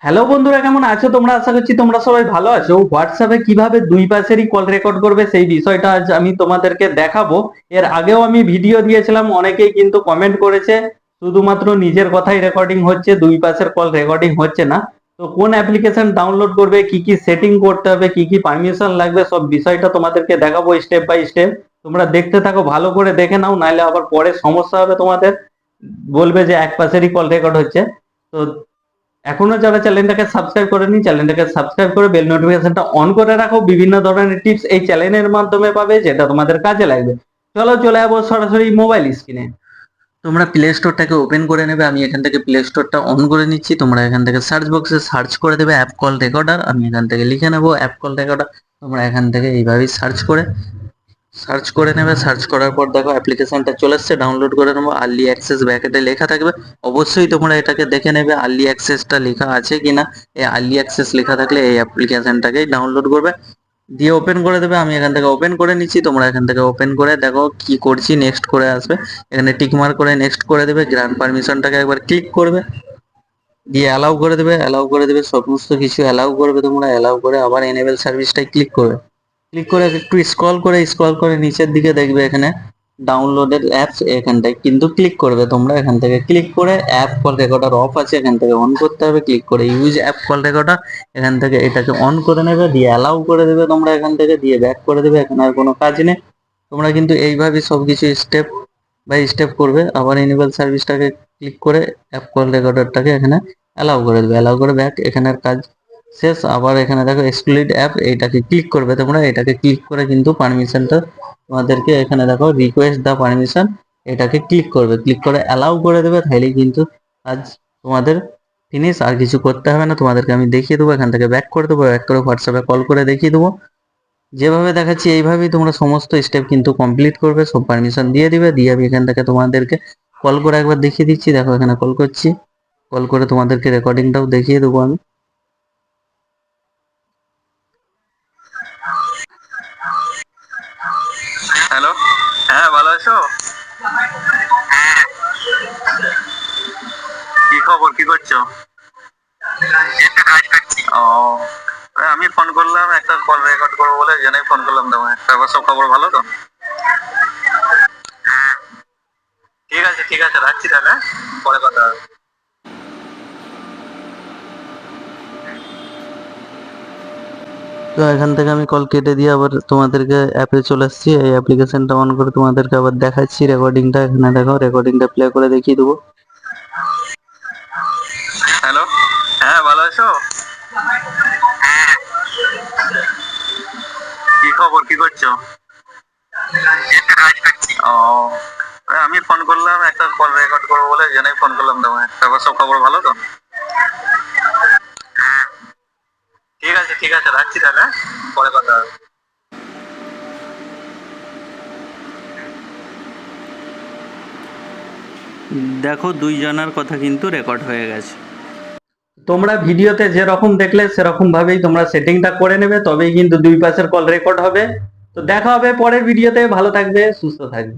Hello বন্ধুরা, কেমন আছো তোমরা? আশা করছি তোমরা সবাই ভালো আছো। হোয়াটসঅ্যাপে কিভাবে দুই পাশেরই কল রেকর্ড করবে সেই বিষয়টা আজ আমি তোমাদেরকে দেখাবো। এর আগেও আমি ভিডিও দিয়েছিলাম, অনেকেই কিন্তু কমেন্ট করেছে শুধুমাত্র নিজের কথাই রেকর্ডিং হচ্ছে, দুই পাশের কল রেকর্ডিং হচ্ছে না। তো কোন অ্যাপ্লিকেশন ডাউনলোড করবে, কি কি সেটিং করতে হবে, কি কি পারমিশন লাগবে, সব বিষয়টা তোমাদেরকে দেখাবো স্টেপ বাই স্টেপ। তোমরা দেখতে থাকো, ভালো করে দেখে নাও, নাহলে আবার পরে সমস্যা হবে তোমাদের, বলবে যে এক পাশেরই কল রেকর্ড হচ্ছে। তো এখনো যারা চ্যানেলটাকে সাবস্ক্রাইব করেনি, চ্যানেলটাকে সাবস্ক্রাইব করে বেল নোটিফিকেশনটা অন করে রাখো। বিভিন্ন ধরনের টিপস এই চ্যানেলের মাধ্যমে পাবে, যেটা তোমাদের কাজে লাগবে। চলো চলে যাবো সরাসরি মোবাইল স্ক্রিনে। তোমরা প্লে স্টোরটাকে ওপেন করে নেবে। আমি এখান থেকে প্লে স্টোরটা অন করে নিচ্ছি। তোমরা এখান থেকে সার্চ বক্সে সার্চ করে দেবে অ্যাপ কল রেকর্ডার। আমি এখান থেকে লিখে নেবো অ্যাপ কল রেকর্ডার। তোমরা এখান থেকে এইভাবেই সার্চ করে নেবে। সার্চ করার পর দেখো অ্যাপ্লিকেশনটা চলে এসছে, ডাউনলোড করে নেবো। আর্লি অ্যাক্সেস ব্র্যাকেটে লেখা থাকবে, অবশ্যই তোমরা এটাকে দেখে নেবে আর্লি অ্যাক্সেসটা লেখা আছে কিনা। এই আর্লি অ্যাক্সেস লেখা থাকলে এই অ্যাপ্লিকেশনটাকেই ডাউনলোড করবে, দিয়ে ওপেন করে দেবে। আমি এখান থেকে ওপেন করে নিচ্ছি, তোমরা এখান থেকে ওপেন করে দেখো কি করছি। নেক্সট করে আসবে, এখানে টিক মার্ক করে নেক্সট করে দেবে। গ্র্যান্ড পারমিশনটাকে একবার ক্লিক করবে, দিয়ে অ্যালাউ করে দেবে সমস্ত কিছু অ্যালাউ করবে। তোমরা অ্যালাউ করে আবার এনেবল সার্ভিসটাই ক্লিক করবে। ক্লিক করে একটু স্ক্রল করে নিচের দিকে দেখবে এখানে ডাউনলোডেড অ্যাপস, এখানটায় কিন্তু ক্লিক করবে। তোমরা এখান থেকে ক্লিক করে অ্যাপ কল রেকর্ডার অফ আছে, এখান থেকে অন করতে হবে। ক্লিক করে ইউজ অ্যাপ কল রেকর্ডার, এখান থেকে এটাকে অন করে নেবে, দিয়ে অ্যালাউ করে দেবে। তোমরা এখান থেকে দিয়ে ব্যাক করে দেবে, এখানে আর কোনো কাজ নেই। তোমরা কিন্তু এইভাবে সবকিছু স্টেপ বাই স্টেপ করবে। আবার এনেবল সার্ভিসটাকে ক্লিক করে অ্যাপ কল রেকর্ডারটাকে এখানে অ্যালাউ করে দেবে, অ্যালাউ করে ব্যাক, এখানের কাজ শেষ। আবার এখানে দেখো এক্সক্লুড অ্যাপ, এইটাকে ক্লিক করবে। তোমরা এটাকে ক্লিক করে কিন্তু পারমিশনটা তোমাদেরকে এখানে দেখো রিকোয়েস্ট দা পারমিশন, এটাকে ক্লিক করবে। ক্লিক করে অ্যালাউ করে দেবে, তাহলেই কিন্তু আজ তোমাদের ফিনিশ। আর কিছু করতে হবে না, তোমাদেরকে আমি দেখিয়ে দেবো। এখান থেকে ব্যাক করে দেবো, ব্যাক করে হোয়াটসঅ্যাপে কল করে দেখিয়ে দেবো। যেভাবে দেখাচ্ছি এইভাবেই তোমরা সমস্ত স্টেপ কিন্তু কমপ্লিট করবে, সব পারমিশন দিয়ে দিবে। দিয়ে আমি এখান থেকে তোমাদেরকে কল করে একবার দেখিয়ে দিচ্ছি। দেখো এখানে কল করছি, কল করে তোমাদেরকে রেকর্ডিংটাও দেখিয়ে দেবো আমি। হ্যালো, হ্যাঁ ভালো আছো? কি খবর, কি করছো? ও, আমি ফোন করলাম একটা কল রেকর্ড করবো বলে, জেনেই ফোন করলাম তোমায়। তারপর সব খবর ভালো তো? ঠিক আছে ঠিক আছে, রাখছি তাহলে, পরে কথা হবে। তো এখান থেকে আমি কল কেটে দিয়ে আবার তোমাদেরকে অ্যাপে চলে আসছি। এই অ্যাপ্লিকেশনটা অন করে তোমাদেরকে আবার দেখাচ্ছি রেকর্ডিংটা। এখানে দেখো রেকর্ডিংটা প্লে করে দেখিয়ে দেবো। হ্যালো, হ্যাঁ ভালো আছো? কি খবর, কি করছো? ও, আমি ফোন করলাম একটা কল রেকর্ড করবো বলে, জেনেই ফোন করলাম তোমায়। তারপর সব খবর ভালো তো? ঠিক আছে রাখছি তাহলে, পরে কথা হবে। দেখো দুই জনের কথা কিন্তু রেকর্ড হয়ে গেছে। তোমরা ভিডিওতে যেরকম দেখলে সেরকম ভাবেই তোমরা সেটিংটা করে নেবে, তবেই কিন্তু দুই পাশের কল রেকর্ড হবে। তো দেখা হবে পরের ভিডিওতে। ভালো থাকবে, সুস্থ থাকবে।